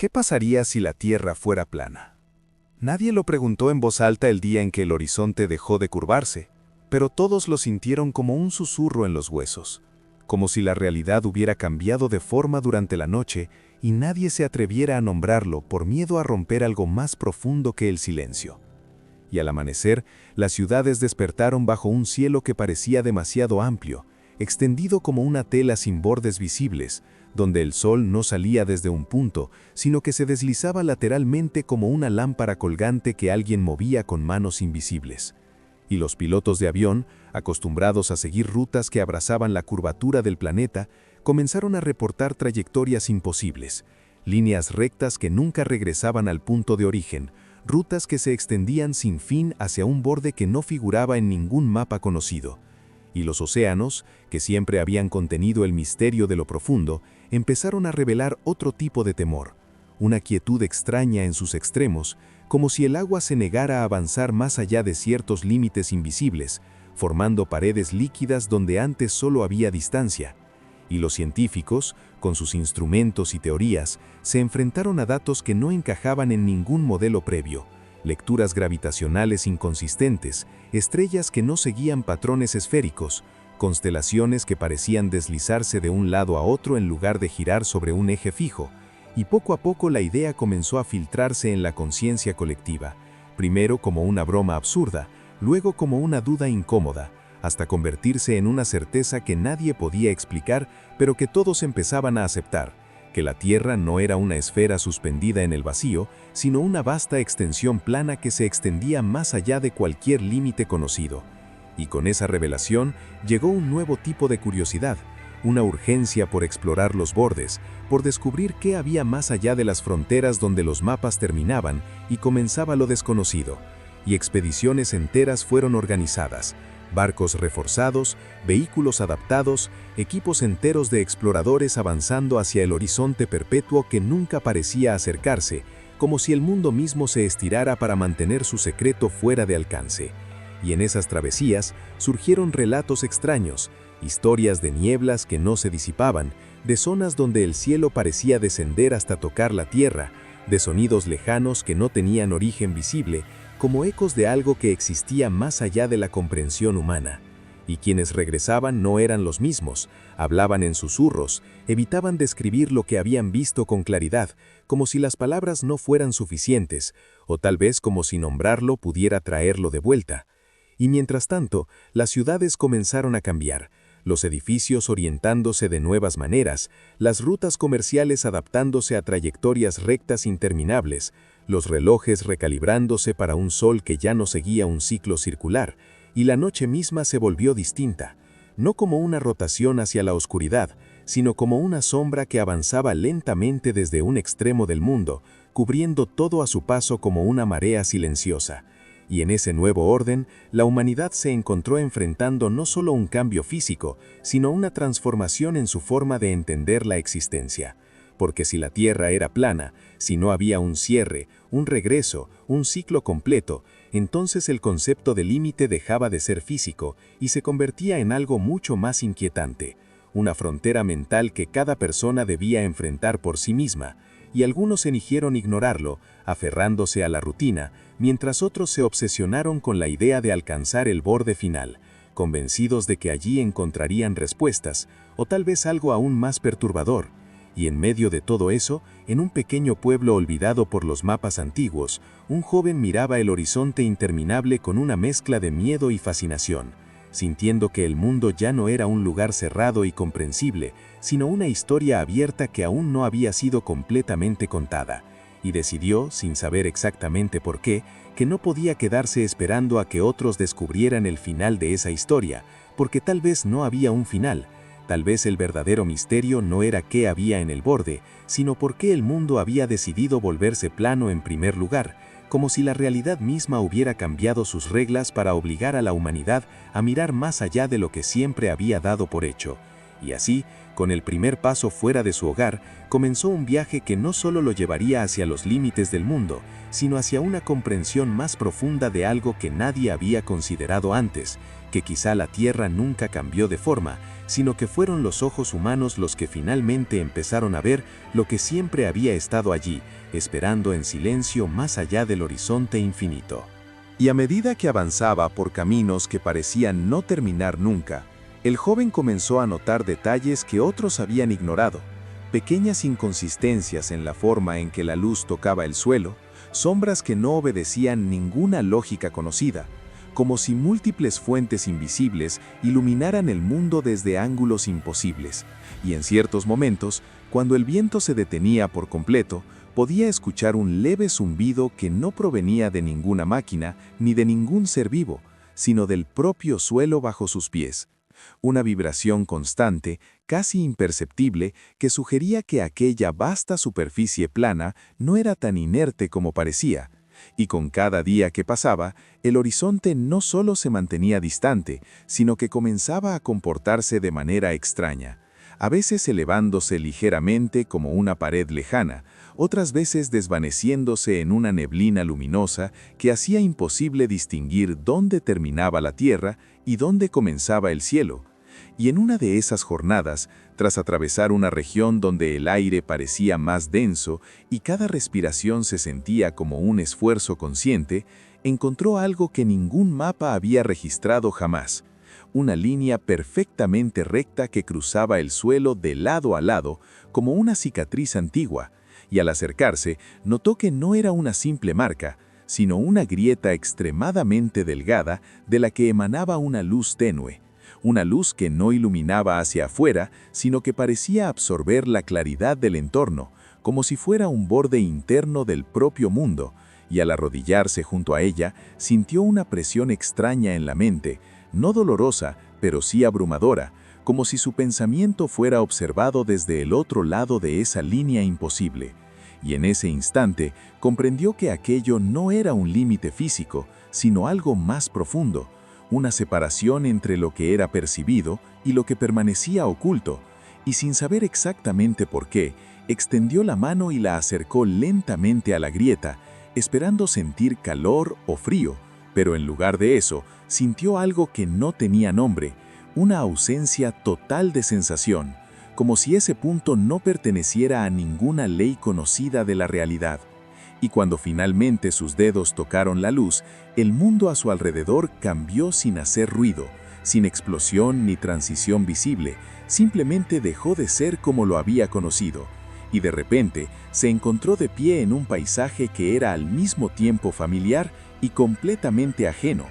¿Qué pasaría si la Tierra fuera plana? Nadie lo preguntó en voz alta el día en que el horizonte dejó de curvarse, pero todos lo sintieron como un susurro en los huesos, como si la realidad hubiera cambiado de forma durante la noche y nadie se atreviera a nombrarlo por miedo a romper algo más profundo que el silencio. Y al amanecer, las ciudades despertaron bajo un cielo que parecía demasiado amplio, extendido como una tela sin bordes visibles, donde el sol no salía desde un punto, sino que se deslizaba lateralmente como una lámpara colgante que alguien movía con manos invisibles. Y los pilotos de avión, acostumbrados a seguir rutas que abrazaban la curvatura del planeta, comenzaron a reportar trayectorias imposibles, líneas rectas que nunca regresaban al punto de origen, rutas que se extendían sin fin hacia un borde que no figuraba en ningún mapa conocido. Y los océanos, que siempre habían contenido el misterio de lo profundo, empezaron a revelar otro tipo de temor, una quietud extraña en sus extremos, como si el agua se negara a avanzar más allá de ciertos límites invisibles, formando paredes líquidas donde antes solo había distancia. Y los científicos, con sus instrumentos y teorías, se enfrentaron a datos que no encajaban en ningún modelo previo, lecturas gravitacionales inconsistentes, estrellas que no seguían patrones esféricos, constelaciones que parecían deslizarse de un lado a otro en lugar de girar sobre un eje fijo, y poco a poco la idea comenzó a filtrarse en la conciencia colectiva, primero como una broma absurda, luego como una duda incómoda, hasta convertirse en una certeza que nadie podía explicar, pero que todos empezaban a aceptar, que la Tierra no era una esfera suspendida en el vacío, sino una vasta extensión plana que se extendía más allá de cualquier límite conocido. Y con esa revelación llegó un nuevo tipo de curiosidad, una urgencia por explorar los bordes, por descubrir qué había más allá de las fronteras donde los mapas terminaban y comenzaba lo desconocido. Y expediciones enteras fueron organizadas, barcos reforzados, vehículos adaptados, equipos enteros de exploradores avanzando hacia el horizonte perpetuo que nunca parecía acercarse, como si el mundo mismo se estirara para mantener su secreto fuera de alcance. Y en esas travesías surgieron relatos extraños, historias de nieblas que no se disipaban, de zonas donde el cielo parecía descender hasta tocar la tierra, de sonidos lejanos que no tenían origen visible, como ecos de algo que existía más allá de la comprensión humana. Y quienes regresaban no eran los mismos, hablaban en susurros, evitaban describir lo que habían visto con claridad, como si las palabras no fueran suficientes, o tal vez como si nombrarlo pudiera traerlo de vuelta. Y mientras tanto, las ciudades comenzaron a cambiar, los edificios orientándose de nuevas maneras, las rutas comerciales adaptándose a trayectorias rectas interminables, los relojes recalibrándose para un sol que ya no seguía un ciclo circular, y la noche misma se volvió distinta, no como una rotación hacia la oscuridad, sino como una sombra que avanzaba lentamente desde un extremo del mundo, cubriendo todo a su paso como una marea silenciosa. Y en ese nuevo orden, la humanidad se encontró enfrentando no solo un cambio físico, sino una transformación en su forma de entender la existencia. Porque si la Tierra era plana, si no había un cierre, un regreso, un ciclo completo, entonces el concepto de límite dejaba de ser físico y se convertía en algo mucho más inquietante, una frontera mental que cada persona debía enfrentar por sí misma, y algunos eligieron ignorarlo, aferrándose a la rutina, mientras otros se obsesionaron con la idea de alcanzar el borde final, convencidos de que allí encontrarían respuestas, o tal vez algo aún más perturbador. Y en medio de todo eso, en un pequeño pueblo olvidado por los mapas antiguos, un joven miraba el horizonte interminable con una mezcla de miedo y fascinación, sintiendo que el mundo ya no era un lugar cerrado y comprensible, sino una historia abierta que aún no había sido completamente contada, y decidió, sin saber exactamente por qué, que no podía quedarse esperando a que otros descubrieran el final de esa historia, porque tal vez no había un final. Tal vez el verdadero misterio no era qué había en el borde, sino por qué el mundo había decidido volverse plano en primer lugar, como si la realidad misma hubiera cambiado sus reglas para obligar a la humanidad a mirar más allá de lo que siempre había dado por hecho. Y así, con el primer paso fuera de su hogar, comenzó un viaje que no solo lo llevaría hacia los límites del mundo, sino hacia una comprensión más profunda de algo que nadie había considerado antes, que quizá la Tierra nunca cambió de forma, sino que fueron los ojos humanos los que finalmente empezaron a ver lo que siempre había estado allí, esperando en silencio más allá del horizonte infinito. Y a medida que avanzaba por caminos que parecían no terminar nunca, el joven comenzó a notar detalles que otros habían ignorado, pequeñas inconsistencias en la forma en que la luz tocaba el suelo, sombras que no obedecían ninguna lógica conocida, como si múltiples fuentes invisibles iluminaran el mundo desde ángulos imposibles, y en ciertos momentos, cuando el viento se detenía por completo, podía escuchar un leve zumbido que no provenía de ninguna máquina ni de ningún ser vivo, sino del propio suelo bajo sus pies. Una vibración constante, casi imperceptible, que sugería que aquella vasta superficie plana no era tan inerte como parecía. Y con cada día que pasaba, el horizonte no solo se mantenía distante, sino que comenzaba a comportarse de manera extraña, a veces elevándose ligeramente como una pared lejana, otras veces desvaneciéndose en una neblina luminosa que hacía imposible distinguir dónde terminaba la tierra y dónde comenzaba el cielo. Y en una de esas jornadas, tras atravesar una región donde el aire parecía más denso y cada respiración se sentía como un esfuerzo consciente, encontró algo que ningún mapa había registrado jamás: una línea perfectamente recta que cruzaba el suelo de lado a lado, como una cicatriz antigua, y al acercarse, notó que no era una simple marca, sino una grieta extremadamente delgada de la que emanaba una luz tenue, una luz que no iluminaba hacia afuera, sino que parecía absorber la claridad del entorno, como si fuera un borde interno del propio mundo, y al arrodillarse junto a ella, sintió una presión extraña en la mente, no dolorosa, pero sí abrumadora, como si su pensamiento fuera observado desde el otro lado de esa línea imposible. Y en ese instante comprendió que aquello no era un límite físico, sino algo más profundo, una separación entre lo que era percibido y lo que permanecía oculto, y sin saber exactamente por qué, extendió la mano y la acercó lentamente a la grieta, esperando sentir calor o frío, pero en lugar de eso, sintió algo que no tenía nombre, una ausencia total de sensación, como si ese punto no perteneciera a ninguna ley conocida de la realidad. Y cuando finalmente sus dedos tocaron la luz, el mundo a su alrededor cambió sin hacer ruido, sin explosión ni transición visible, simplemente dejó de ser como lo había conocido, y de repente se encontró de pie en un paisaje que era al mismo tiempo familiar y completamente ajeno,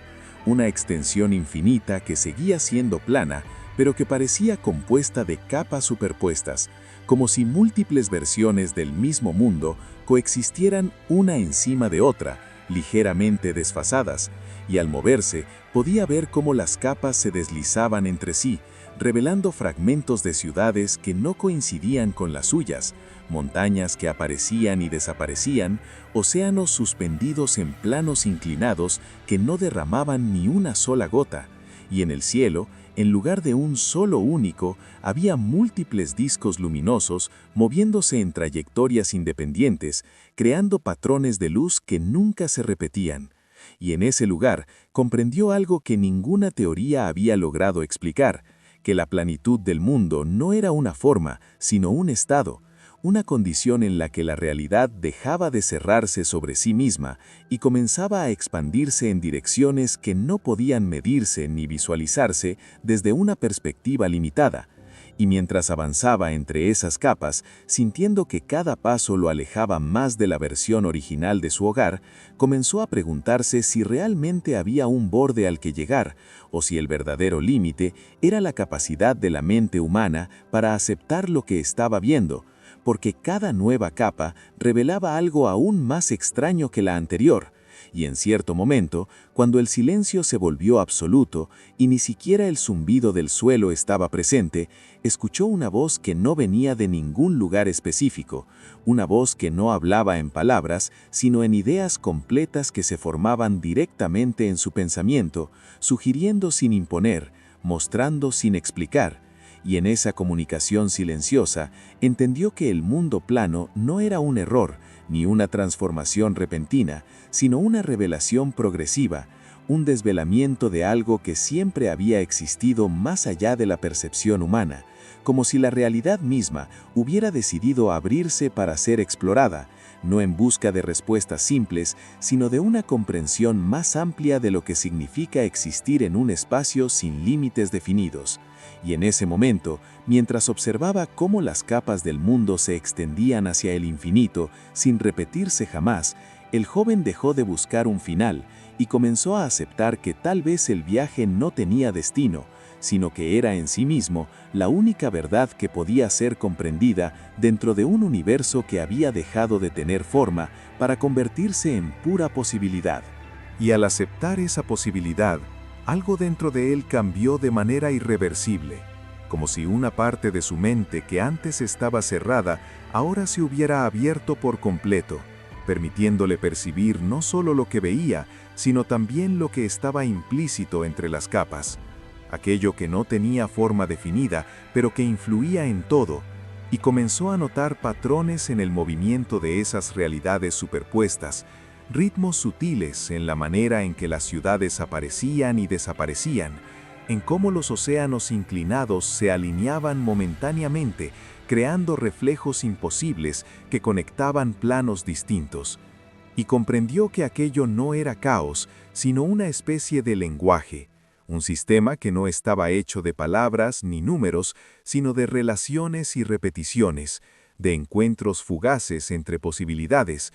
una extensión infinita que seguía siendo plana, pero que parecía compuesta de capas superpuestas, como si múltiples versiones del mismo mundo coexistieran una encima de otra, ligeramente desfasadas, y al moverse podía ver cómo las capas se deslizaban entre sí, revelando fragmentos de ciudades que no coincidían con las suyas, montañas que aparecían y desaparecían, océanos suspendidos en planos inclinados que no derramaban ni una sola gota, y en el cielo, en lugar de un solo único, había múltiples discos luminosos moviéndose en trayectorias independientes, creando patrones de luz que nunca se repetían. Y en ese lugar comprendió algo que ninguna teoría había logrado explicar, que la planitud del mundo no era una forma, sino un estado, una condición en la que la realidad dejaba de cerrarse sobre sí misma y comenzaba a expandirse en direcciones que no podían medirse ni visualizarse desde una perspectiva limitada. Y mientras avanzaba entre esas capas, sintiendo que cada paso lo alejaba más de la versión original de su hogar, comenzó a preguntarse si realmente había un borde al que llegar, o si el verdadero límite era la capacidad de la mente humana para aceptar lo que estaba viendo, porque cada nueva capa revelaba algo aún más extraño que la anterior, y en cierto momento, cuando el silencio se volvió absoluto y ni siquiera el zumbido del suelo estaba presente, escuchó una voz que no venía de ningún lugar específico, una voz que no hablaba en palabras, sino en ideas completas que se formaban directamente en su pensamiento, sugiriendo sin imponer, mostrando sin explicar. y en esa comunicación silenciosa entendió que el mundo plano no era un error, ni una transformación repentina, sino una revelación progresiva, un desvelamiento de algo que siempre había existido más allá de la percepción humana, como si la realidad misma hubiera decidido abrirse para ser explorada, no en busca de respuestas simples, sino de una comprensión más amplia de lo que significa existir en un espacio sin límites definidos. Y en ese momento, mientras observaba cómo las capas del mundo se extendían hacia el infinito sin repetirse jamás, el joven dejó de buscar un final y comenzó a aceptar que tal vez el viaje no tenía destino, sino que era en sí mismo la única verdad que podía ser comprendida dentro de un universo que había dejado de tener forma para convertirse en pura posibilidad. Y al aceptar esa posibilidad, algo dentro de él cambió de manera irreversible, como si una parte de su mente que antes estaba cerrada ahora se hubiera abierto por completo, permitiéndole percibir no solo lo que veía, sino también lo que estaba implícito entre las capas, aquello que no tenía forma definida, pero que influía en todo, y comenzó a notar patrones en el movimiento de esas realidades superpuestas, ritmos sutiles en la manera en que las ciudades aparecían y desaparecían, en cómo los océanos inclinados se alineaban momentáneamente, creando reflejos imposibles que conectaban planos distintos. Y comprendió que aquello no era caos, sino una especie de lenguaje, un sistema que no estaba hecho de palabras ni números, sino de relaciones y repeticiones, de encuentros fugaces entre posibilidades,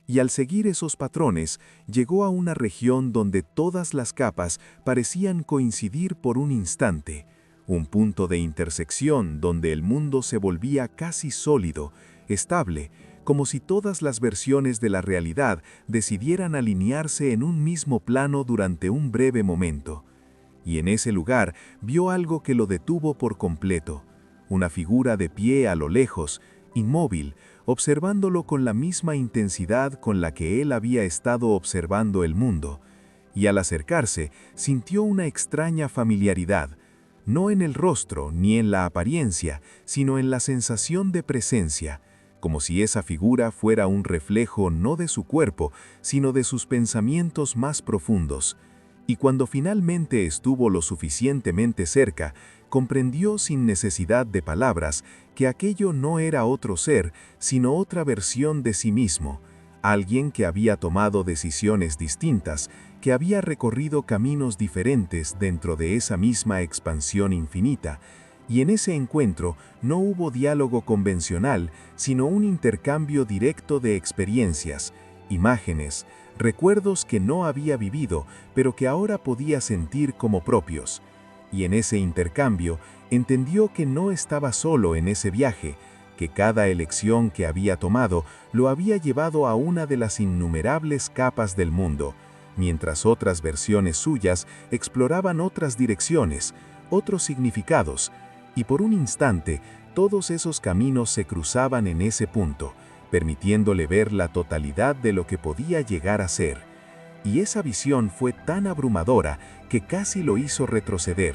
y al seguir esos patrones, llegó a una región donde todas las capas parecían coincidir por un instante, un punto de intersección donde el mundo se volvía casi sólido, estable, como si todas las versiones de la realidad decidieran alinearse en un mismo plano durante un breve momento. Y en ese lugar vio algo que lo detuvo por completo, una figura de pie a lo lejos, inmóvil, observándolo con la misma intensidad con la que él había estado observando el mundo, y al acercarse sintió una extraña familiaridad, no en el rostro ni en la apariencia, sino en la sensación de presencia, como si esa figura fuera un reflejo no de su cuerpo, sino de sus pensamientos más profundos. Y cuando finalmente estuvo lo suficientemente cerca, comprendió sin necesidad de palabras que aquello no era otro ser, sino otra versión de sí mismo, alguien que había tomado decisiones distintas, que había recorrido caminos diferentes dentro de esa misma expansión infinita, y en ese encuentro no hubo diálogo convencional, sino un intercambio directo de experiencias, imágenes, recuerdos que no había vivido, pero que ahora podía sentir como propios. Y en ese intercambio entendió que no estaba solo en ese viaje, que cada elección que había tomado lo había llevado a una de las innumerables capas del mundo, mientras otras versiones suyas exploraban otras direcciones, otros significados, y por un instante todos esos caminos se cruzaban en ese punto, permitiéndole ver la totalidad de lo que podía llegar a ser. Y esa visión fue tan abrumadora que casi lo hizo retroceder,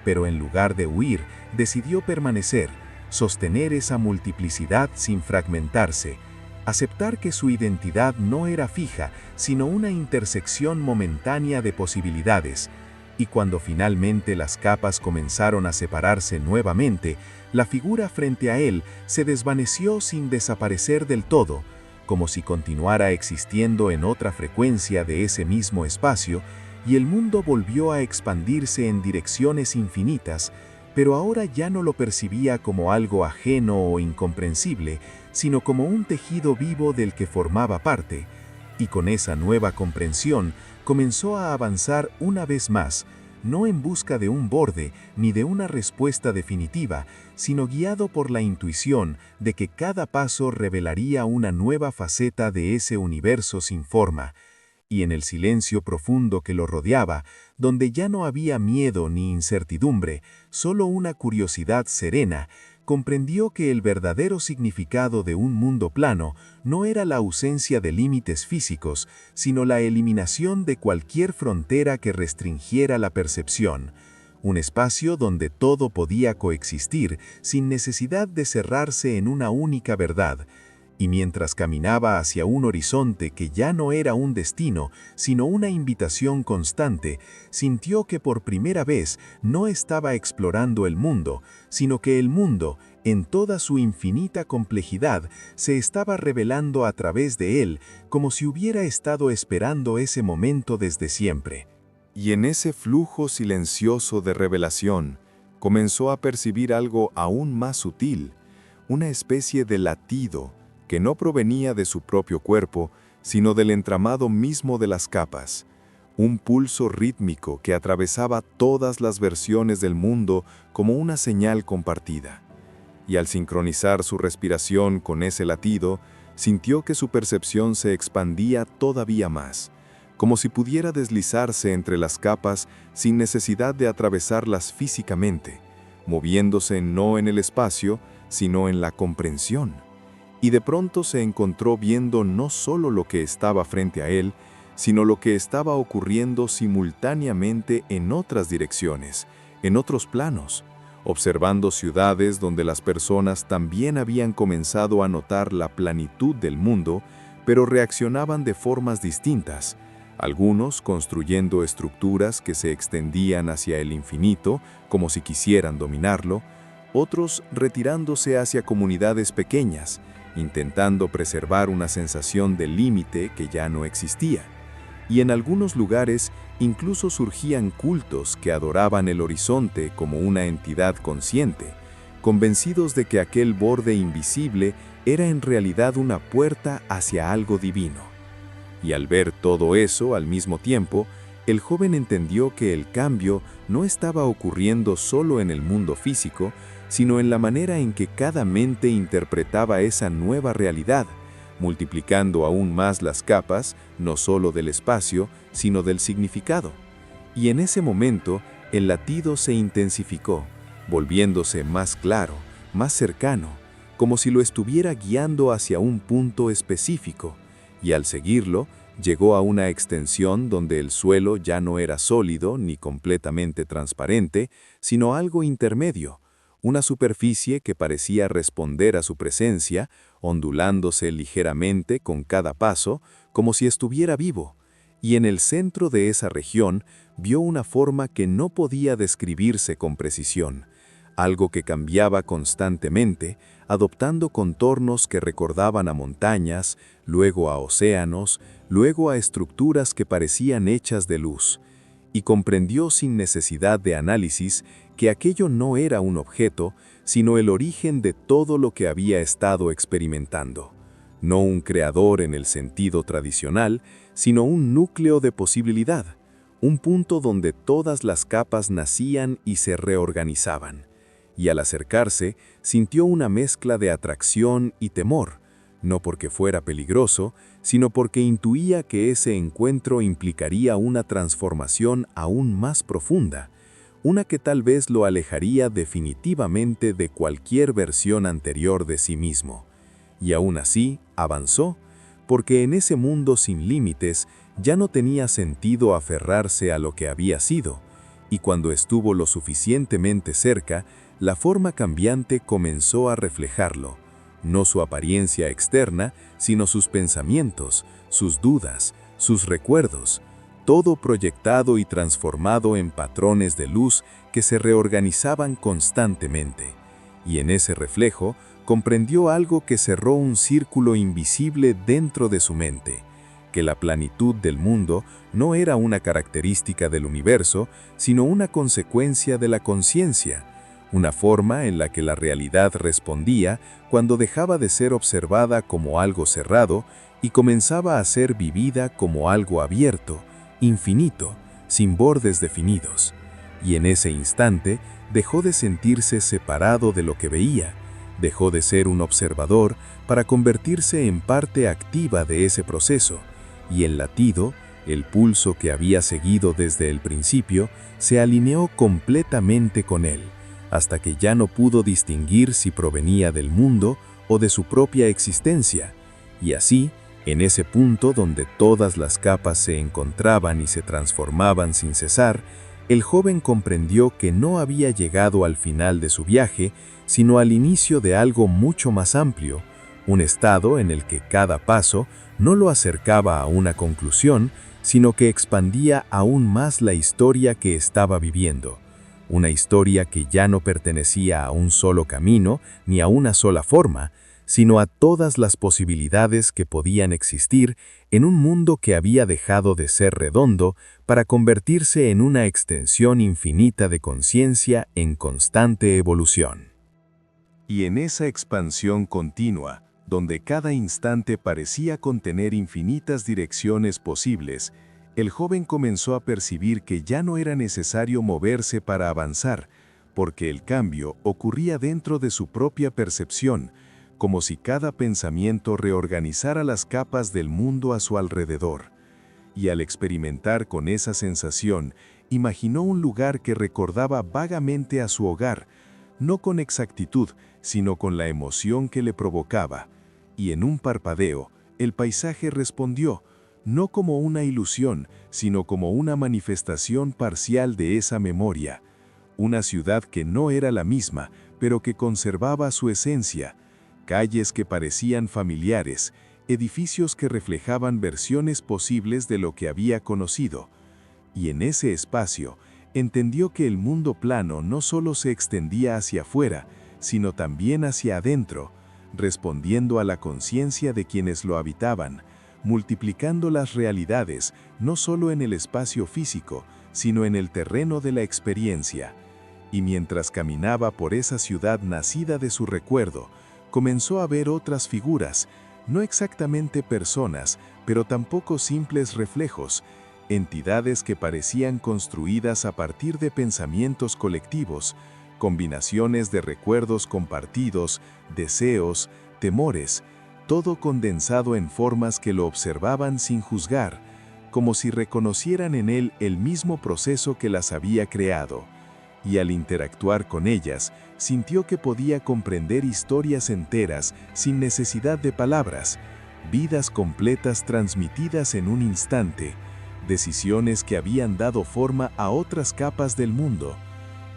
pero en lugar de huir, decidió permanecer, sostener esa multiplicidad sin fragmentarse, aceptar que su identidad no era fija, sino una intersección momentánea de posibilidades. Y cuando finalmente las capas comenzaron a separarse nuevamente, la figura frente a él se desvaneció sin desaparecer del todo, como si continuara existiendo en otra frecuencia de ese mismo espacio, y el mundo volvió a expandirse en direcciones infinitas, pero ahora ya no lo percibía como algo ajeno o incomprensible, sino como un tejido vivo del que formaba parte, y con esa nueva comprensión comenzó a avanzar una vez más, no en busca de un borde ni de una respuesta definitiva, sino guiado por la intuición de que cada paso revelaría una nueva faceta de ese universo sin forma. Y en el silencio profundo que lo rodeaba, donde ya no había miedo ni incertidumbre, solo una curiosidad serena, comprendió que el verdadero significado de un mundo plano no era la ausencia de límites físicos, sino la eliminación de cualquier frontera que restringiera la percepción. un espacio donde todo podía coexistir sin necesidad de cerrarse en una única verdad. Y mientras caminaba hacia un horizonte que ya no era un destino, sino una invitación constante, sintió que por primera vez no estaba explorando el mundo, sino que el mundo, en toda su infinita complejidad, se estaba revelando a través de él, como si hubiera estado esperando ese momento desde siempre. Y en ese flujo silencioso de revelación, comenzó a percibir algo aún más sutil, una especie de latido que no provenía de su propio cuerpo, sino del entramado mismo de las capas, un pulso rítmico que atravesaba todas las versiones del mundo como una señal compartida. Y al sincronizar su respiración con ese latido, sintió que su percepción se expandía todavía más, como si pudiera deslizarse entre las capas sin necesidad de atravesarlas físicamente, moviéndose no en el espacio, sino en la comprensión. Y de pronto se encontró viendo no solo lo que estaba frente a él, sino lo que estaba ocurriendo simultáneamente en otras direcciones, en otros planos, observando ciudades donde las personas también habían comenzado a notar la plenitud del mundo, pero reaccionaban de formas distintas, algunos construyendo estructuras que se extendían hacia el infinito, como si quisieran dominarlo, otros retirándose hacia comunidades pequeñas, intentando preservar una sensación de límite que ya no existía. Y en algunos lugares incluso surgían cultos que adoraban el horizonte como una entidad consciente, convencidos de que aquel borde invisible era en realidad una puerta hacia algo divino. Y al ver todo eso al mismo tiempo, el joven entendió que el cambio no estaba ocurriendo solo en el mundo físico, sino en la manera en que cada mente interpretaba esa nueva realidad, multiplicando aún más las capas, no solo del espacio, sino del significado. Y en ese momento, el latido se intensificó, volviéndose más claro, más cercano, como si lo estuviera guiando hacia un punto específico, y al seguirlo, llegó a una extensión donde el suelo ya no era sólido ni completamente transparente, sino algo intermedio, una superficie que parecía responder a su presencia, ondulándose ligeramente con cada paso, como si estuviera vivo, y en el centro de esa región vio una forma que no podía describirse con precisión, algo que cambiaba constantemente, adoptando contornos que recordaban a montañas, luego a océanos, luego a estructuras que parecían hechas de luz, y comprendió sin necesidad de análisis que aquello no era un objeto, sino el origen de todo lo que había estado experimentando. No un creador en el sentido tradicional, sino un núcleo de posibilidad, un punto donde todas las capas nacían y se reorganizaban. Y al acercarse, sintió una mezcla de atracción y temor, no porque fuera peligroso, sino porque intuía que ese encuentro implicaría una transformación aún más profunda, una que tal vez lo alejaría definitivamente de cualquier versión anterior de sí mismo. Y aún así, avanzó, porque en ese mundo sin límites ya no tenía sentido aferrarse a lo que había sido, y cuando estuvo lo suficientemente cerca, la forma cambiante comenzó a reflejarlo, no su apariencia externa, sino sus pensamientos, sus dudas, sus recuerdos, todo proyectado y transformado en patrones de luz que se reorganizaban constantemente. Y en ese reflejo comprendió algo que cerró un círculo invisible dentro de su mente, que la plenitud del mundo no era una característica del universo, sino una consecuencia de la conciencia, una forma en la que la realidad respondía cuando dejaba de ser observada como algo cerrado y comenzaba a ser vivida como algo abierto, infinito, sin bordes definidos. Y en ese instante dejó de sentirse separado de lo que veía, dejó de ser un observador para convertirse en parte activa de ese proceso, y el latido, el pulso que había seguido desde el principio, se alineó completamente con él, hasta que ya no pudo distinguir si provenía del mundo o de su propia existencia, y así, en ese punto donde todas las capas se encontraban y se transformaban sin cesar, el joven comprendió que no había llegado al final de su viaje, sino al inicio de algo mucho más amplio, un estado en el que cada paso no lo acercaba a una conclusión, sino que expandía aún más la historia que estaba viviendo. Una historia que ya no pertenecía a un solo camino ni a una sola forma, sino a todas las posibilidades que podían existir en un mundo que había dejado de ser redondo para convertirse en una extensión infinita de conciencia en constante evolución. Y en esa expansión continua, donde cada instante parecía contener infinitas direcciones posibles, el joven comenzó a percibir que ya no era necesario moverse para avanzar, porque el cambio ocurría dentro de su propia percepción, como si cada pensamiento reorganizara las capas del mundo a su alrededor. Y al experimentar con esa sensación, imaginó un lugar que recordaba vagamente a su hogar, no con exactitud, sino con la emoción que le provocaba. Y en un parpadeo, el paisaje respondió, no como una ilusión, sino como una manifestación parcial de esa memoria. Una ciudad que no era la misma, pero que conservaba su esencia. Calles que parecían familiares, edificios que reflejaban versiones posibles de lo que había conocido. Y en ese espacio, entendió que el mundo plano no solo se extendía hacia afuera, sino también hacia adentro, respondiendo a la conciencia de quienes lo habitaban, multiplicando las realidades no solo en el espacio físico, sino en el terreno de la experiencia. Y mientras caminaba por esa ciudad nacida de su recuerdo, comenzó a ver otras figuras, no exactamente personas, pero tampoco simples reflejos, entidades que parecían construidas a partir de pensamientos colectivos, combinaciones de recuerdos compartidos, deseos, temores, todo condensado en formas que lo observaban sin juzgar, como si reconocieran en él el mismo proceso que las había creado. Y al interactuar con ellas, sintió que podía comprender historias enteras sin necesidad de palabras, vidas completas transmitidas en un instante, decisiones que habían dado forma a otras capas del mundo.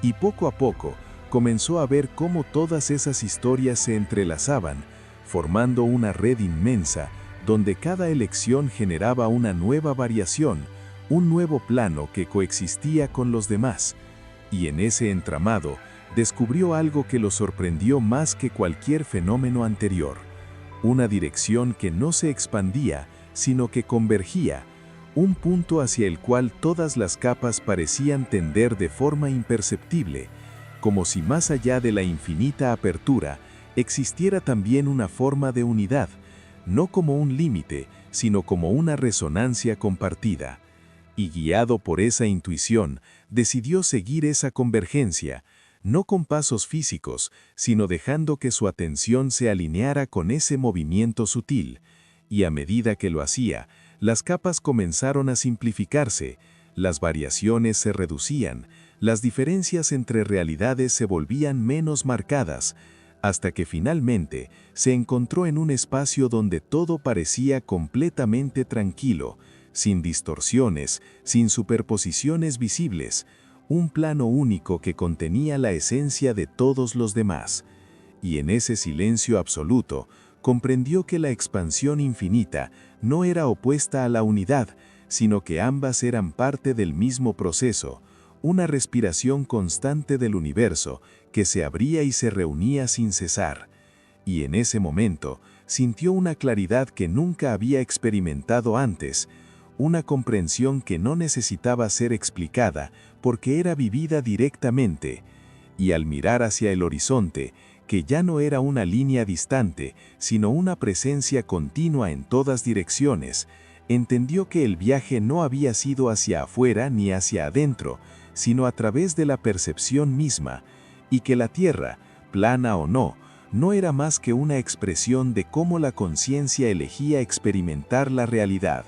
Y poco a poco, comenzó a ver cómo todas esas historias se entrelazaban, formando una red inmensa, donde cada elección generaba una nueva variación, un nuevo plano que coexistía con los demás. Y en ese entramado, descubrió algo que lo sorprendió más que cualquier fenómeno anterior. Una dirección que no se expandía, sino que convergía, un punto hacia el cual todas las capas parecían tender de forma imperceptible, como si más allá de la infinita apertura, existiera también una forma de unidad, no como un límite, sino como una resonancia compartida. Y guiado por esa intuición, decidió seguir esa convergencia, no con pasos físicos, sino dejando que su atención se alineara con ese movimiento sutil. Y a medida que lo hacía, las capas comenzaron a simplificarse, las variaciones se reducían, las diferencias entre realidades se volvían menos marcadas, hasta que finalmente se encontró en un espacio donde todo parecía completamente tranquilo, sin distorsiones, sin superposiciones visibles, un plano único que contenía la esencia de todos los demás. Y en ese silencio absoluto, comprendió que la expansión infinita no era opuesta a la unidad, sino que ambas eran parte del mismo proceso, una respiración constante del universo que se abría y se reunía sin cesar. Y en ese momento, sintió una claridad que nunca había experimentado antes, una comprensión que no necesitaba ser explicada porque era vivida directamente. Y al mirar hacia el horizonte, que ya no era una línea distante, sino una presencia continua en todas direcciones, entendió que el viaje no había sido hacia afuera ni hacia adentro, sino a través de la percepción misma, y que la Tierra, plana o no, no era más que una expresión de cómo la conciencia elegía experimentar la realidad.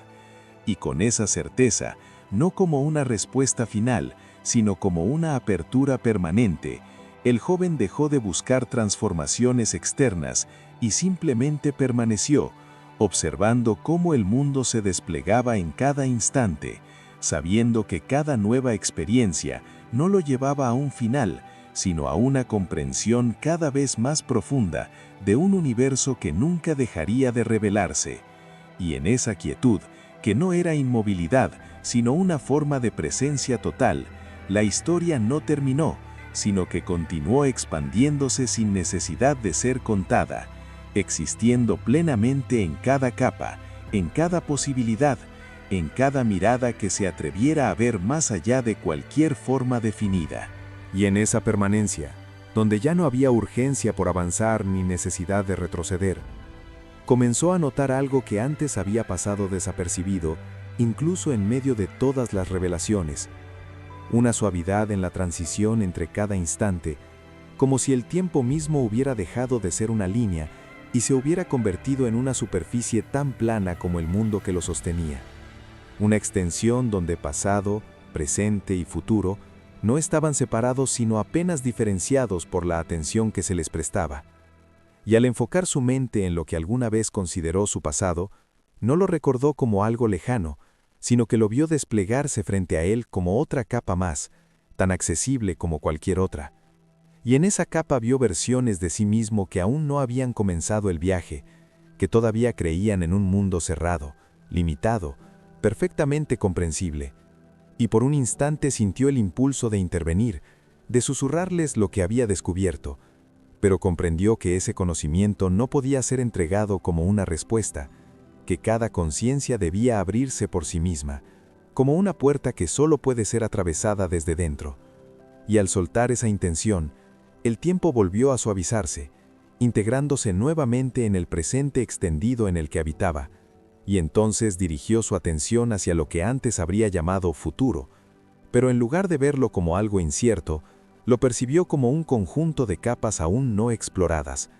Y con esa certeza, no como una respuesta final, sino como una apertura permanente, el joven dejó de buscar transformaciones externas y simplemente permaneció, observando cómo el mundo se desplegaba en cada instante, sabiendo que cada nueva experiencia no lo llevaba a un final, sino a una comprensión cada vez más profunda de un universo que nunca dejaría de revelarse. Y en esa quietud, que no era inmovilidad, sino una forma de presencia total, la historia no terminó, sino que continuó expandiéndose sin necesidad de ser contada, existiendo plenamente en cada capa, en cada posibilidad, en cada mirada que se atreviera a ver más allá de cualquier forma definida. Y en esa permanencia, donde ya no había urgencia por avanzar ni necesidad de retroceder, comenzó a notar algo que antes había pasado desapercibido, incluso en medio de todas las revelaciones. Una suavidad en la transición entre cada instante, como si el tiempo mismo hubiera dejado de ser una línea y se hubiera convertido en una superficie tan plana como el mundo que lo sostenía. Una extensión donde pasado, presente y futuro no estaban separados sino apenas diferenciados por la atención que se les prestaba. Y al enfocar su mente en lo que alguna vez consideró su pasado, no lo recordó como algo lejano, sino que lo vio desplegarse frente a él como otra capa más, tan accesible como cualquier otra. Y en esa capa vio versiones de sí mismo que aún no habían comenzado el viaje, que todavía creían en un mundo cerrado, limitado, perfectamente comprensible. Y por un instante sintió el impulso de intervenir, de susurrarles lo que había descubierto, pero comprendió que ese conocimiento no podía ser entregado como una respuesta, que cada conciencia debía abrirse por sí misma, como una puerta que solo puede ser atravesada desde dentro. Y al soltar esa intención, el tiempo volvió a suavizarse, integrándose nuevamente en el presente extendido en el que habitaba, y entonces dirigió su atención hacia lo que antes habría llamado futuro, pero en lugar de verlo como algo incierto, lo percibió como un conjunto de capas aún no exploradas,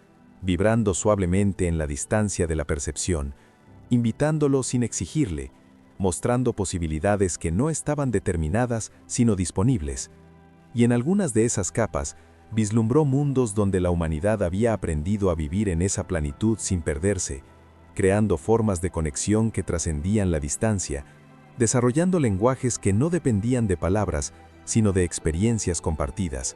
vibrando suavemente en la distancia de la percepción, invitándolo sin exigirle, mostrando posibilidades que no estaban determinadas sino disponibles. Y en algunas de esas capas, vislumbró mundos donde la humanidad había aprendido a vivir en esa plenitud sin perderse, creando formas de conexión que trascendían la distancia, desarrollando lenguajes que no dependían de palabras, sino de experiencias compartidas.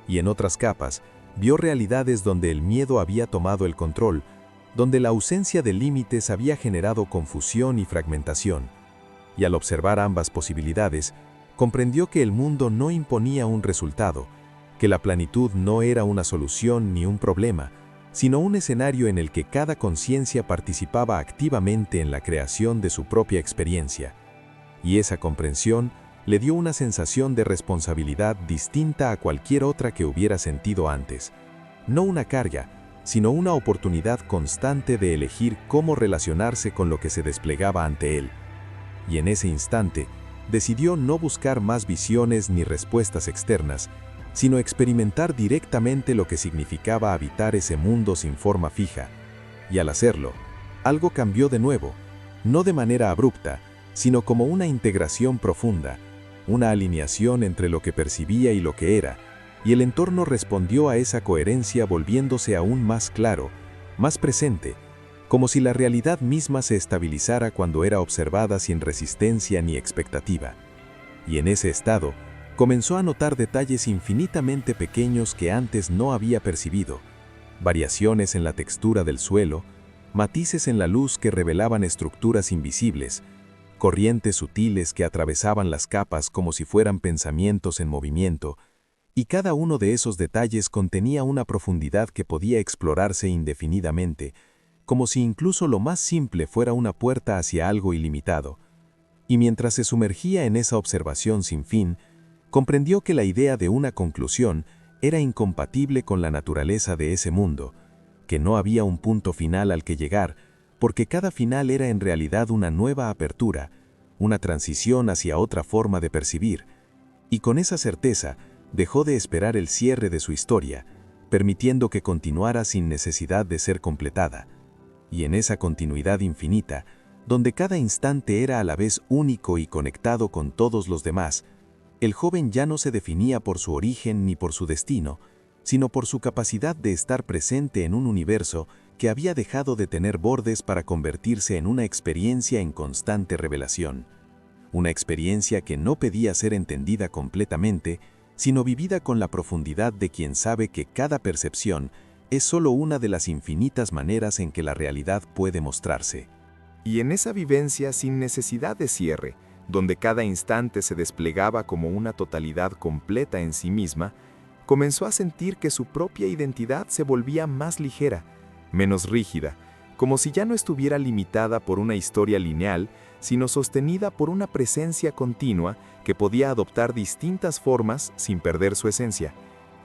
Y en otras capas, vio realidades donde el miedo había tomado el control, donde la ausencia de límites había generado confusión y fragmentación. Y al observar ambas posibilidades, comprendió que el mundo no imponía un resultado, que la plenitud no era una solución ni un problema, sino un escenario en el que cada conciencia participaba activamente en la creación de su propia experiencia. Y esa comprensión le dio una sensación de responsabilidad distinta a cualquier otra que hubiera sentido antes. No una carga, sino una oportunidad constante de elegir cómo relacionarse con lo que se desplegaba ante él. Y en ese instante, decidió no buscar más visiones ni respuestas externas, sino experimentar directamente lo que significaba habitar ese mundo sin forma fija. Y al hacerlo, algo cambió de nuevo, no de manera abrupta, sino como una integración profunda, una alineación entre lo que percibía y lo que era, y el entorno respondió a esa coherencia volviéndose aún más claro, más presente, como si la realidad misma se estabilizara cuando era observada sin resistencia ni expectativa. Y en ese estado, comenzó a notar detalles infinitamente pequeños que antes no había percibido, variaciones en la textura del suelo, matices en la luz que revelaban estructuras invisibles, corrientes sutiles que atravesaban las capas como si fueran pensamientos en movimiento, y cada uno de esos detalles contenía una profundidad que podía explorarse indefinidamente, como si incluso lo más simple fuera una puerta hacia algo ilimitado. Y mientras se sumergía en esa observación sin fin, comprendió que la idea de una conclusión era incompatible con la naturaleza de ese mundo, que no había un punto final al que llegar, porque cada final era en realidad una nueva apertura, una transición hacia otra forma de percibir. Y con esa certeza, dejó de esperar el cierre de su historia, permitiendo que continuara sin necesidad de ser completada. Y en esa continuidad infinita, donde cada instante era a la vez único y conectado con todos los demás, el joven ya no se definía por su origen ni por su destino, sino por su capacidad de estar presente en un universo que había dejado de tener bordes para convertirse en una experiencia en constante revelación. una experiencia que no pedía ser entendida completamente, sino vivida con la profundidad de quien sabe que cada percepción es solo una de las infinitas maneras en que la realidad puede mostrarse. Y en esa vivencia sin necesidad de cierre, donde cada instante se desplegaba como una totalidad completa en sí misma, comenzó a sentir que su propia identidad se volvía más ligera, menos rígida, como si ya no estuviera limitada por una historia lineal, sino sostenida por una presencia continua que podía adoptar distintas formas sin perder su esencia.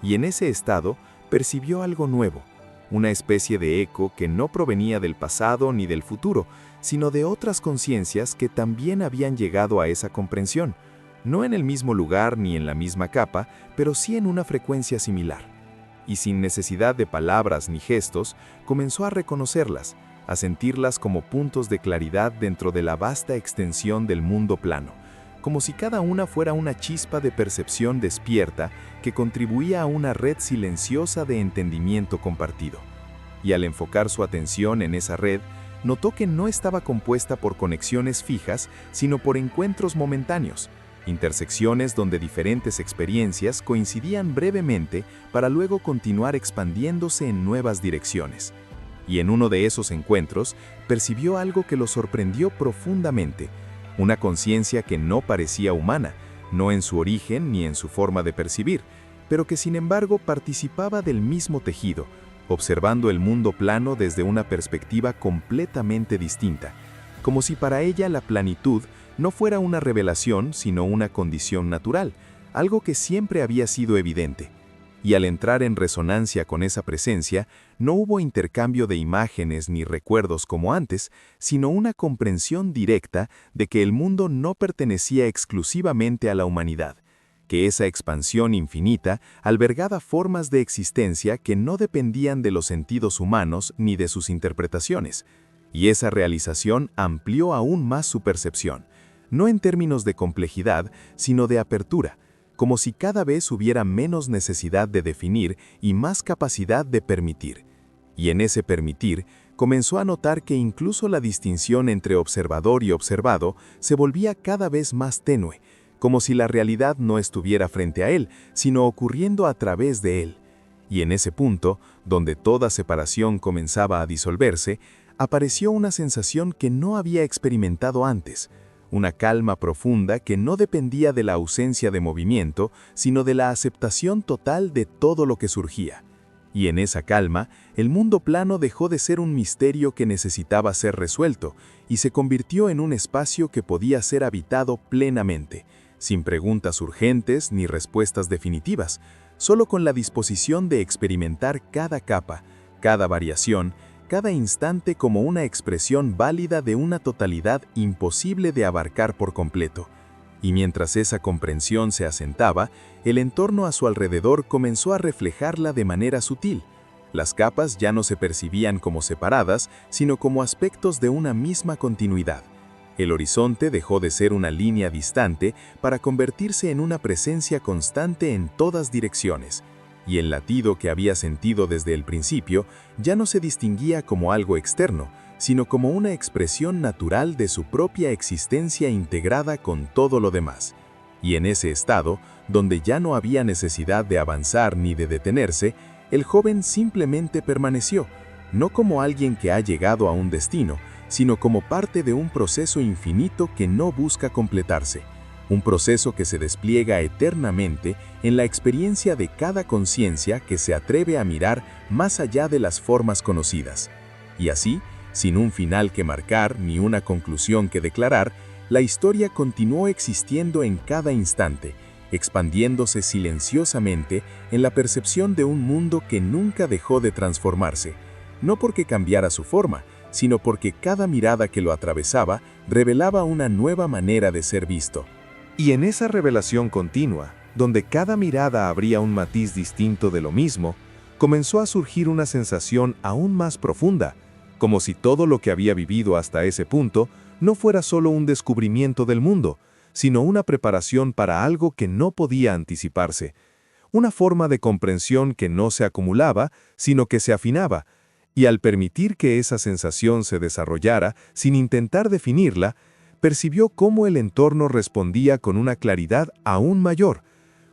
Y en ese estado percibió algo nuevo, una especie de eco que no provenía del pasado ni del futuro, sino de otras conciencias que también habían llegado a esa comprensión, no en el mismo lugar ni en la misma capa, pero sí en una frecuencia similar. Y sin necesidad de palabras ni gestos, comenzó a reconocerlas, a sentirlas como puntos de claridad dentro de la vasta extensión del mundo plano, como si cada una fuera una chispa de percepción despierta que contribuía a una red silenciosa de entendimiento compartido. Y al enfocar su atención en esa red, notó que no estaba compuesta por conexiones fijas, sino por encuentros momentáneos, intersecciones donde diferentes experiencias coincidían brevemente para luego continuar expandiéndose en nuevas direcciones. Y en uno de esos encuentros, percibió algo que lo sorprendió profundamente, una conciencia que no parecía humana, no en su origen ni en su forma de percibir, pero que sin embargo participaba del mismo tejido, observando el mundo plano desde una perspectiva completamente distinta, como si para ella la planitud no fuera una revelación, sino una condición natural, algo que siempre había sido evidente. Y al entrar en resonancia con esa presencia, no hubo intercambio de imágenes ni recuerdos como antes, sino una comprensión directa de que el mundo no pertenecía exclusivamente a la humanidad, que esa expansión infinita albergaba formas de existencia que no dependían de los sentidos humanos ni de sus interpretaciones. Y esa realización amplió aún más su percepción, no en términos de complejidad, sino de apertura, como si cada vez hubiera menos necesidad de definir y más capacidad de permitir. Y en ese permitir, comenzó a notar que incluso la distinción entre observador y observado se volvía cada vez más tenue, como si la realidad no estuviera frente a él, sino ocurriendo a través de él. Y en ese punto, donde toda separación comenzaba a disolverse, apareció una sensación que no había experimentado antes, una calma profunda que no dependía de la ausencia de movimiento, sino de la aceptación total de todo lo que surgía. Y en esa calma, el mundo plano dejó de ser un misterio que necesitaba ser resuelto y se convirtió en un espacio que podía ser habitado plenamente, sin preguntas urgentes ni respuestas definitivas, solo con la disposición de experimentar cada capa, cada variación, cada instante como una expresión válida de una totalidad imposible de abarcar por completo. Y mientras esa comprensión se asentaba, el entorno a su alrededor comenzó a reflejarla de manera sutil. Las capas ya no se percibían como separadas, sino como aspectos de una misma continuidad. El horizonte dejó de ser una línea distante para convertirse en una presencia constante en todas direcciones, y el latido que había sentido desde el principio ya no se distinguía como algo externo, sino como una expresión natural de su propia existencia integrada con todo lo demás. Y en ese estado, donde ya no había necesidad de avanzar ni de detenerse, el joven simplemente permaneció, no como alguien que ha llegado a un destino, sino como parte de un proceso infinito que no busca completarse, un proceso que se despliega eternamente en la experiencia de cada conciencia que se atreve a mirar más allá de las formas conocidas. Y así, sin un final que marcar ni una conclusión que declarar, la historia continuó existiendo en cada instante, expandiéndose silenciosamente en la percepción de un mundo que nunca dejó de transformarse, no porque cambiara su forma, sino porque cada mirada que lo atravesaba revelaba una nueva manera de ser visto. Y en esa revelación continua, donde cada mirada abría un matiz distinto de lo mismo, comenzó a surgir una sensación aún más profunda, como si todo lo que había vivido hasta ese punto no fuera solo un descubrimiento del mundo, sino una preparación para algo que no podía anticiparse, una forma de comprensión que no se acumulaba, sino que se afinaba, y al permitir que esa sensación se desarrollara sin intentar definirla, percibió cómo el entorno respondía con una claridad aún mayor,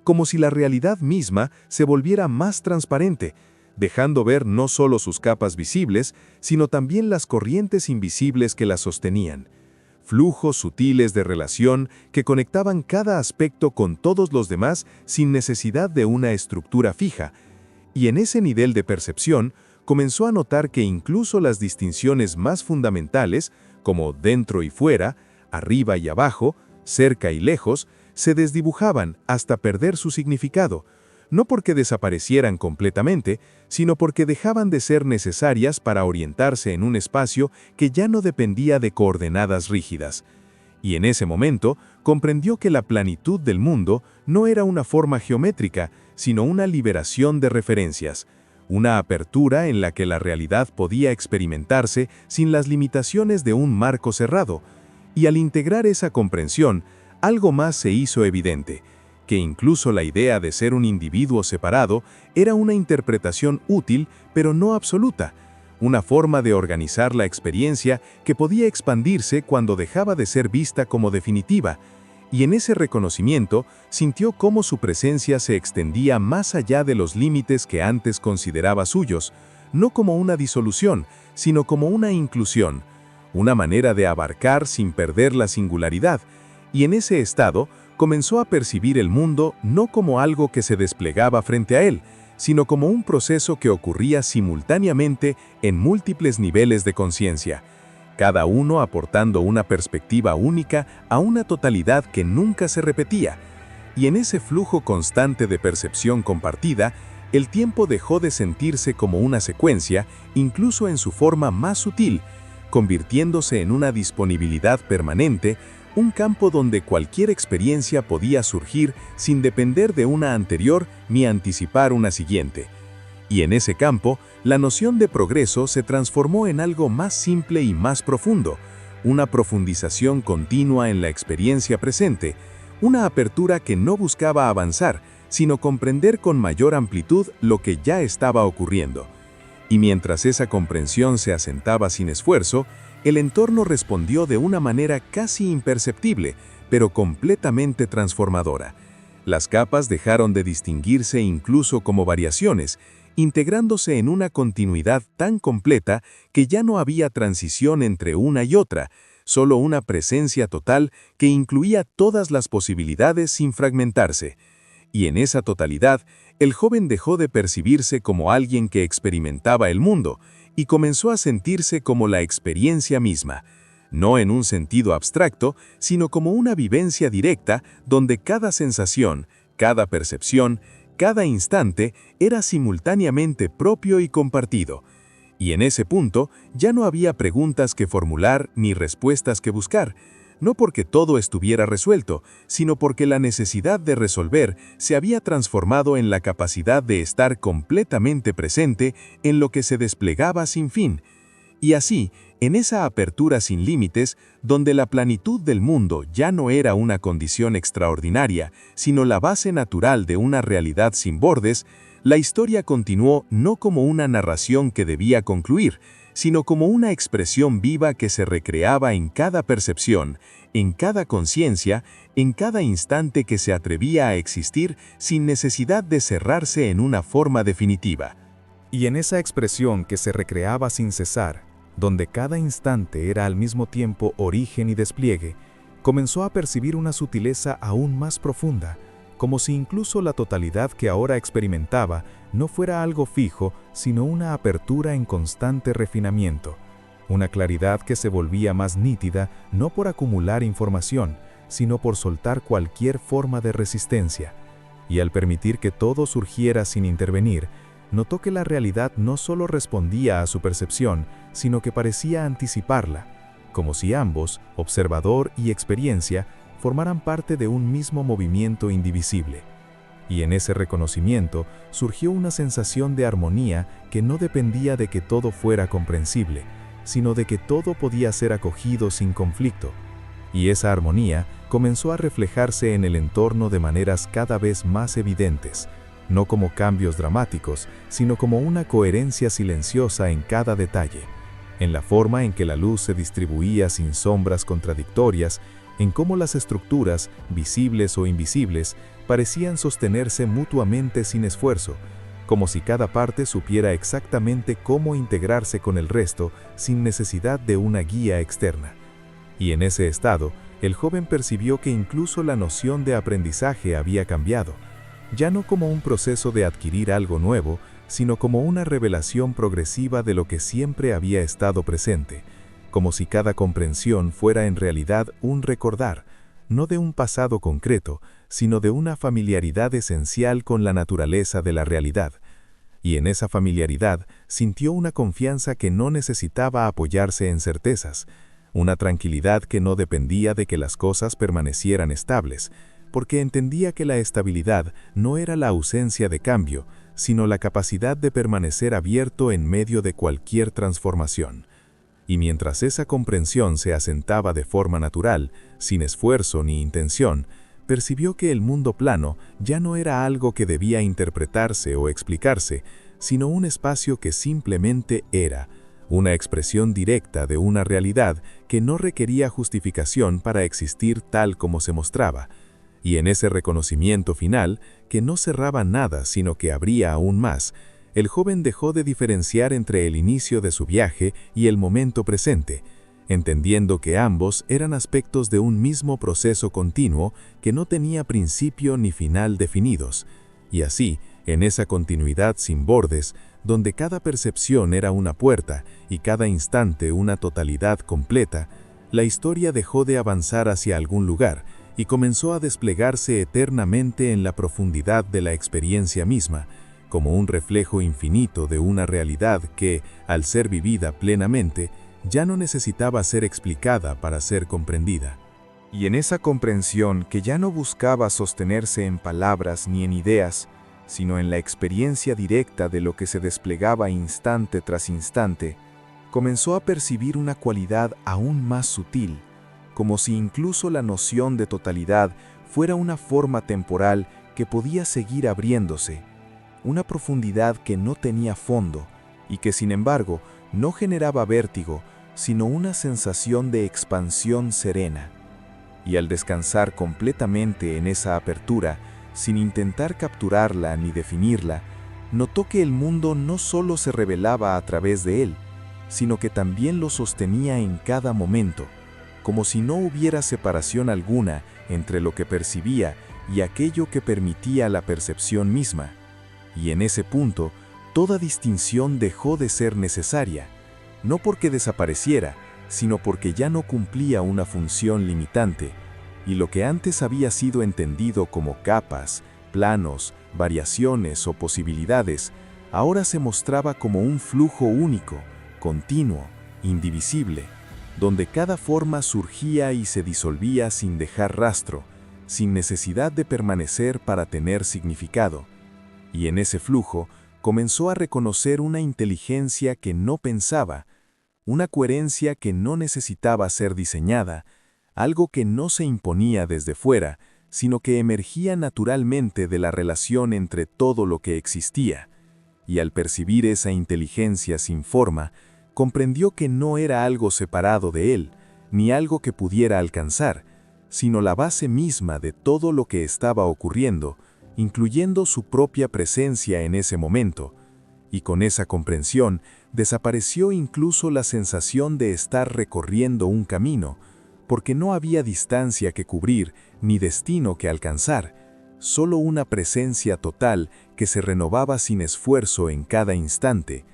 como si la realidad misma se volviera más transparente, dejando ver no solo sus capas visibles, sino también las corrientes invisibles que las sostenían. Flujos sutiles de relación que conectaban cada aspecto con todos los demás sin necesidad de una estructura fija. Y en ese nivel de percepción, comenzó a notar que incluso las distinciones más fundamentales, como dentro y fuera, arriba y abajo, cerca y lejos, se desdibujaban hasta perder su significado, no porque desaparecieran completamente, sino porque dejaban de ser necesarias para orientarse en un espacio que ya no dependía de coordenadas rígidas. Y en ese momento comprendió que la planitud del mundo no era una forma geométrica, sino una liberación de referencias, una apertura en la que la realidad podía experimentarse sin las limitaciones de un marco cerrado. Y al integrar esa comprensión, algo más se hizo evidente, que incluso la idea de ser un individuo separado era una interpretación útil, pero no absoluta, una forma de organizar la experiencia que podía expandirse cuando dejaba de ser vista como definitiva, y en ese reconocimiento sintió cómo su presencia se extendía más allá de los límites que antes consideraba suyos, no como una disolución, sino como una inclusión, una manera de abarcar sin perder la singularidad, y en ese estado comenzó a percibir el mundo no como algo que se desplegaba frente a él, sino como un proceso que ocurría simultáneamente en múltiples niveles de conciencia, cada uno aportando una perspectiva única a una totalidad que nunca se repetía. Y en ese flujo constante de percepción compartida, el tiempo dejó de sentirse como una secuencia, incluso en su forma más sutil, convirtiéndose en una disponibilidad permanente, un campo donde cualquier experiencia podía surgir sin depender de una anterior ni anticipar una siguiente. Y en ese campo, la noción de progreso se transformó en algo más simple y más profundo, una profundización continua en la experiencia presente, una apertura que no buscaba avanzar, sino comprender con mayor amplitud lo que ya estaba ocurriendo. Y mientras esa comprensión se asentaba sin esfuerzo, el entorno respondió de una manera casi imperceptible, pero completamente transformadora. Las capas dejaron de distinguirse incluso como variaciones, integrándose en una continuidad tan completa que ya no había transición entre una y otra, solo una presencia total que incluía todas las posibilidades sin fragmentarse. Y en esa totalidad, el joven dejó de percibirse como alguien que experimentaba el mundo, y comenzó a sentirse como la experiencia misma, no en un sentido abstracto, sino como una vivencia directa donde cada sensación, cada percepción, cada instante era simultáneamente propio y compartido. Y en ese punto ya no había preguntas que formular ni respuestas que buscar, no porque todo estuviera resuelto, sino porque la necesidad de resolver se había transformado en la capacidad de estar completamente presente en lo que se desplegaba sin fin. Y así, en esa apertura sin límites, donde la planitud del mundo ya no era una condición extraordinaria, sino la base natural de una realidad sin bordes, la historia continuó no como una narración que debía concluir, sino como una expresión viva que se recreaba en cada percepción, en cada conciencia, en cada instante que se atrevía a existir sin necesidad de cerrarse en una forma definitiva. Y en esa expresión que se recreaba sin cesar, donde cada instante era al mismo tiempo origen y despliegue, comenzó a percibir una sutileza aún más profunda, como si incluso la totalidad que ahora experimentaba no fuera algo fijo, sino una apertura en constante refinamiento, una claridad que se volvía más nítida no por acumular información, sino por soltar cualquier forma de resistencia. Y al permitir que todo surgiera sin intervenir, notó que la realidad no solo respondía a su percepción, sino que parecía anticiparla, como si ambos, observador y experiencia, formaran parte de un mismo movimiento indivisible. Y en ese reconocimiento surgió una sensación de armonía que no dependía de que todo fuera comprensible, sino de que todo podía ser acogido sin conflicto. Y esa armonía comenzó a reflejarse en el entorno de maneras cada vez más evidentes, no como cambios dramáticos, sino como una coherencia silenciosa en cada detalle. en la forma en que la luz se distribuía sin sombras contradictorias, en cómo las estructuras, visibles o invisibles, parecían sostenerse mutuamente sin esfuerzo, como si cada parte supiera exactamente cómo integrarse con el resto sin necesidad de una guía externa. Y en ese estado, el joven percibió que incluso la noción de aprendizaje había cambiado, ya no como un proceso de adquirir algo nuevo, sino como una revelación progresiva de lo que siempre había estado presente, como si cada comprensión fuera en realidad un recordar, no de un pasado concreto, sino de una familiaridad esencial con la naturaleza de la realidad. Y en esa familiaridad sintió una confianza que no necesitaba apoyarse en certezas, una tranquilidad que no dependía de que las cosas permanecieran estables, porque entendía que la estabilidad no era la ausencia de cambio, sino la capacidad de permanecer abierto en medio de cualquier transformación. Y mientras esa comprensión se asentaba de forma natural, sin esfuerzo ni intención, percibió que el mundo plano ya no era algo que debía interpretarse o explicarse, sino un espacio que simplemente era, una expresión directa de una realidad que no requería justificación para existir tal como se mostraba. Y en ese reconocimiento final, que no cerraba nada sino que abría aún más, el joven dejó de diferenciar entre el inicio de su viaje y el momento presente, entendiendo que ambos eran aspectos de un mismo proceso continuo que no tenía principio ni final definidos. Y así, en esa continuidad sin bordes, donde cada percepción era una puerta y cada instante una totalidad completa, la historia dejó de avanzar hacia algún lugar y comenzó a desplegarse eternamente en la profundidad de la experiencia misma, como un reflejo infinito de una realidad que, al ser vivida plenamente, ya no necesitaba ser explicada para ser comprendida. Y en esa comprensión que ya no buscaba sostenerse en palabras ni en ideas, sino en la experiencia directa de lo que se desplegaba instante tras instante, comenzó a percibir una cualidad aún más sutil, como si incluso la noción de totalidad fuera una forma temporal que podía seguir abriéndose, una profundidad que no tenía fondo y que sin embargo no generaba vértigo, sino una sensación de expansión serena. Y al descansar completamente en esa apertura, sin intentar capturarla ni definirla, notó que el mundo no solo se revelaba a través de él, sino que también lo sostenía en cada momento, como si no hubiera separación alguna entre lo que percibía y aquello que permitía la percepción misma. Y en ese punto, toda distinción dejó de ser necesaria, no porque desapareciera, sino porque ya no cumplía una función limitante, y lo que antes había sido entendido como capas, planos, variaciones o posibilidades, ahora se mostraba como un flujo único, continuo, indivisible, donde cada forma surgía y se disolvía sin dejar rastro, sin necesidad de permanecer para tener significado. Y en ese flujo comenzó a reconocer una inteligencia que no pensaba, una coherencia que no necesitaba ser diseñada, algo que no se imponía desde fuera, sino que emergía naturalmente de la relación entre todo lo que existía. Y al percibir esa inteligencia sin forma, comprendió que no era algo separado de él, ni algo que pudiera alcanzar, sino la base misma de todo lo que estaba ocurriendo, incluyendo su propia presencia en ese momento. Y con esa comprensión, desapareció incluso la sensación de estar recorriendo un camino, porque no había distancia que cubrir ni destino que alcanzar, solo una presencia total que se renovaba sin esfuerzo en cada instante.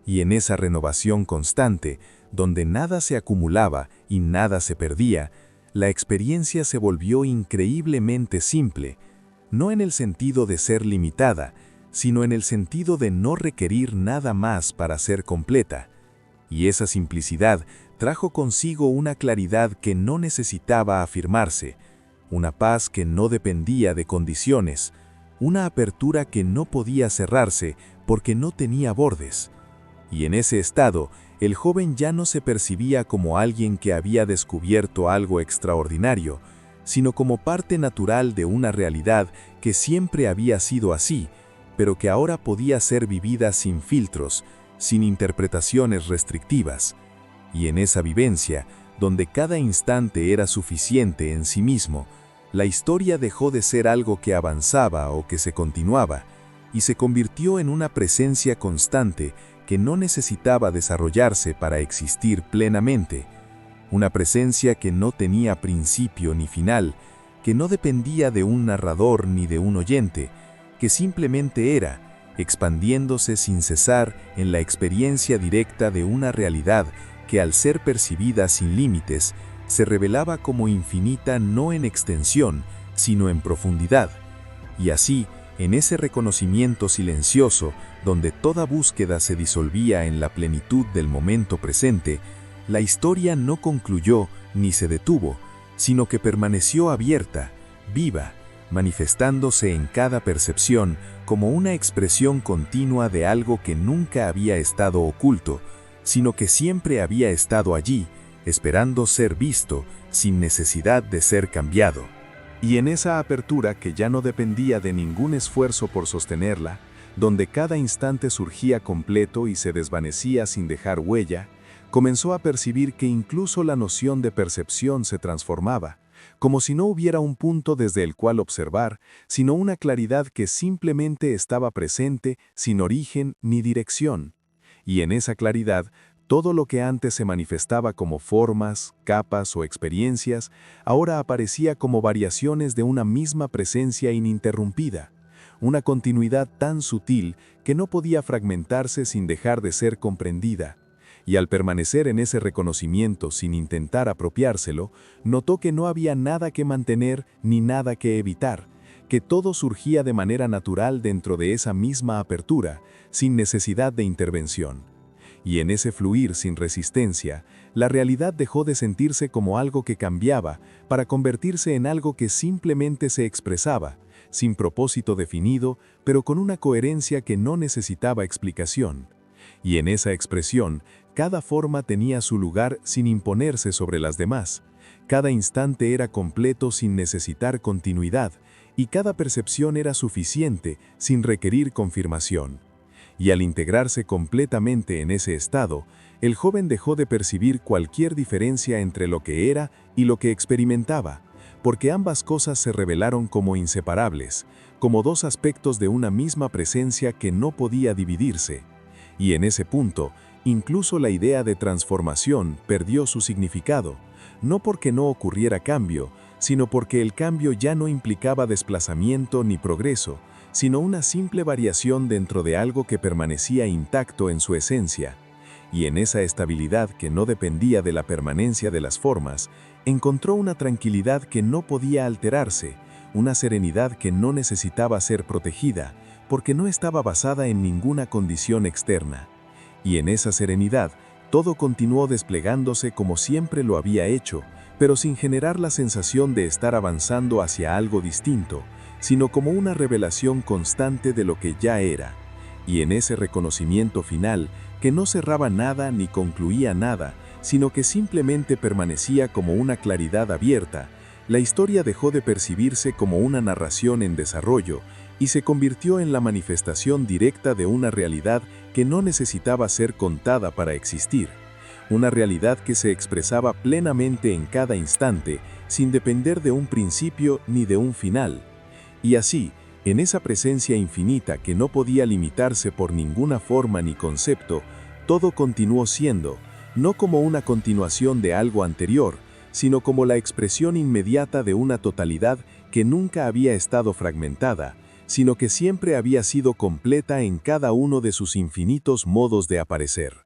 Y en esa renovación constante, donde nada se acumulaba y nada se perdía, la experiencia se volvió increíblemente simple, no en el sentido de ser limitada, sino en el sentido de no requerir nada más para ser completa. Y esa simplicidad trajo consigo una claridad que no necesitaba afirmarse, una paz que no dependía de condiciones, una apertura que no podía cerrarse porque no tenía bordes. Y en ese estado, el joven ya no se percibía como alguien que había descubierto algo extraordinario, sino como parte natural de una realidad que siempre había sido así, pero que ahora podía ser vivida sin filtros, sin interpretaciones restrictivas, Y en esa vivencia, donde cada instante era suficiente en sí mismo, la historia dejó de ser algo que avanzaba o que se continuaba, y se convirtió en una presencia constante que no necesitaba desarrollarse para existir plenamente, una presencia que no tenía principio ni final, que no dependía de un narrador ni de un oyente, que simplemente era, expandiéndose sin cesar en la experiencia directa de una realidad que al ser percibida sin límites, se revelaba como infinita no en extensión, sino en profundidad. Y así, en ese reconocimiento silencioso, donde toda búsqueda se disolvía en la plenitud del momento presente, la historia no concluyó ni se detuvo, sino que permaneció abierta, viva, manifestándose en cada percepción como una expresión continua de algo que nunca había estado oculto, sino que siempre había estado allí, esperando ser visto, sin necesidad de ser cambiado. Y en esa apertura que ya no dependía de ningún esfuerzo por sostenerla, donde cada instante surgía completo y se desvanecía sin dejar huella, comenzó a percibir que incluso la noción de percepción se transformaba, como si no hubiera un punto desde el cual observar, sino una claridad que simplemente estaba presente sin origen ni dirección. Y en esa claridad, todo lo que antes se manifestaba como formas, capas o experiencias, ahora aparecía como variaciones de una misma presencia ininterrumpida, una continuidad tan sutil que no podía fragmentarse sin dejar de ser comprendida. Y al permanecer en ese reconocimiento sin intentar apropiárselo, notó que no había nada que mantener ni nada que evitar, que todo surgía de manera natural dentro de esa misma apertura, sin necesidad de intervención. Y en ese fluir sin resistencia, la realidad dejó de sentirse como algo que cambiaba para convertirse en algo que simplemente se expresaba, sin propósito definido, pero con una coherencia que no necesitaba explicación. Y en esa expresión, cada forma tenía su lugar sin imponerse sobre las demás. Cada instante era completo sin necesitar continuidad, y cada percepción era suficiente sin requerir confirmación. Y al integrarse completamente en ese estado, el joven dejó de percibir cualquier diferencia entre lo que era y lo que experimentaba, porque ambas cosas se revelaron como inseparables, como dos aspectos de una misma presencia que no podía dividirse. Y en ese punto, incluso la idea de transformación perdió su significado, no porque no ocurriera cambio, sino porque el cambio ya no implicaba desplazamiento ni progreso, sino una simple variación dentro de algo que permanecía intacto en su esencia. Y en esa estabilidad que no dependía de la permanencia de las formas, encontró una tranquilidad que no podía alterarse, una serenidad que no necesitaba ser protegida, porque no estaba basada en ninguna condición externa. Y en esa serenidad, todo continuó desplegándose como siempre lo había hecho, pero sin generar la sensación de estar avanzando hacia algo distinto, sino como una revelación constante de lo que ya era. Y en ese reconocimiento final, que no cerraba nada ni concluía nada, sino que simplemente permanecía como una claridad abierta, la historia dejó de percibirse como una narración en desarrollo y se convirtió en la manifestación directa de una realidad que no necesitaba ser contada para existir. Una realidad que se expresaba plenamente en cada instante, sin depender de un principio ni de un final. Y así, en esa presencia infinita que no podía limitarse por ninguna forma ni concepto, todo continuó siendo, no como una continuación de algo anterior, sino como la expresión inmediata de una totalidad que nunca había estado fragmentada, sino que siempre había sido completa en cada uno de sus infinitos modos de aparecer.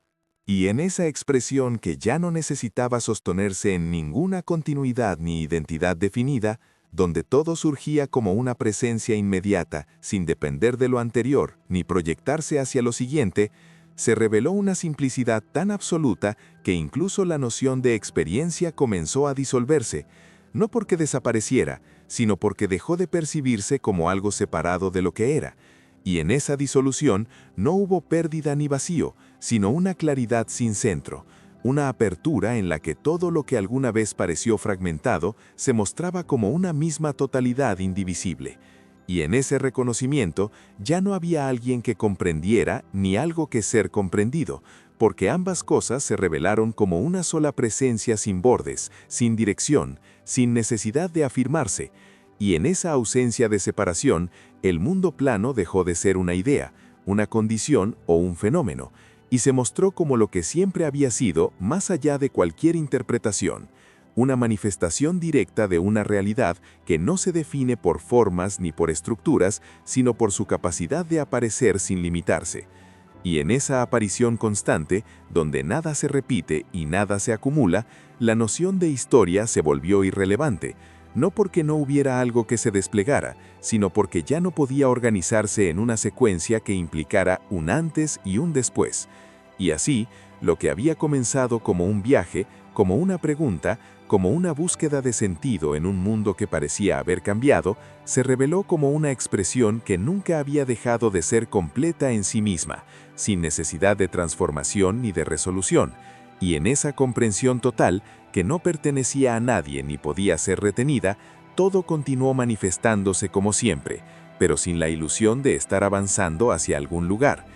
Y en esa expresión que ya no necesitaba sostenerse en ninguna continuidad ni identidad definida, donde todo surgía como una presencia inmediata, sin depender de lo anterior ni proyectarse hacia lo siguiente, se reveló una simplicidad tan absoluta que incluso la noción de experiencia comenzó a disolverse, no porque desapareciera, sino porque dejó de percibirse como algo separado de lo que era. Y en esa disolución no hubo pérdida ni vacío, sino una claridad sin centro, una apertura en la que todo lo que alguna vez pareció fragmentado se mostraba como una misma totalidad indivisible. Y en ese reconocimiento ya no había alguien que comprendiera ni algo que ser comprendido, porque ambas cosas se revelaron como una sola presencia sin bordes, sin dirección, sin necesidad de afirmarse, y en esa ausencia de separación, el mundo plano dejó de ser una idea, una condición o un fenómeno, y se mostró como lo que siempre había sido más allá de cualquier interpretación, una manifestación directa de una realidad que no se define por formas ni por estructuras, sino por su capacidad de aparecer sin limitarse. Y en esa aparición constante, donde nada se repite y nada se acumula, la noción de historia se volvió irrelevante, no porque no hubiera algo que se desplegara, sino porque ya no podía organizarse en una secuencia que implicara un antes y un después. Y así, lo que había comenzado como un viaje, como una pregunta, como una búsqueda de sentido en un mundo que parecía haber cambiado, se reveló como una expresión que nunca había dejado de ser completa en sí misma, sin necesidad de transformación ni de resolución, y en esa comprensión total, que no pertenecía a nadie ni podía ser retenida, todo continuó manifestándose como siempre, pero sin la ilusión de estar avanzando hacia algún lugar.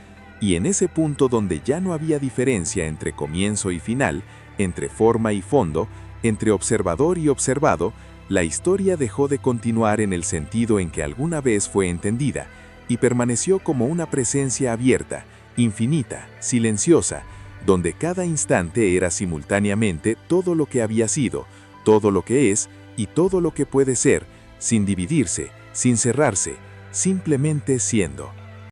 Y en ese punto donde ya no había diferencia entre comienzo y final, entre forma y fondo, entre observador y observado, la historia dejó de continuar en el sentido en que alguna vez fue entendida, y permaneció como una presencia abierta, infinita, silenciosa, donde cada instante era simultáneamente todo lo que había sido, todo lo que es y todo lo que puede ser, sin dividirse, sin cerrarse, simplemente siendo.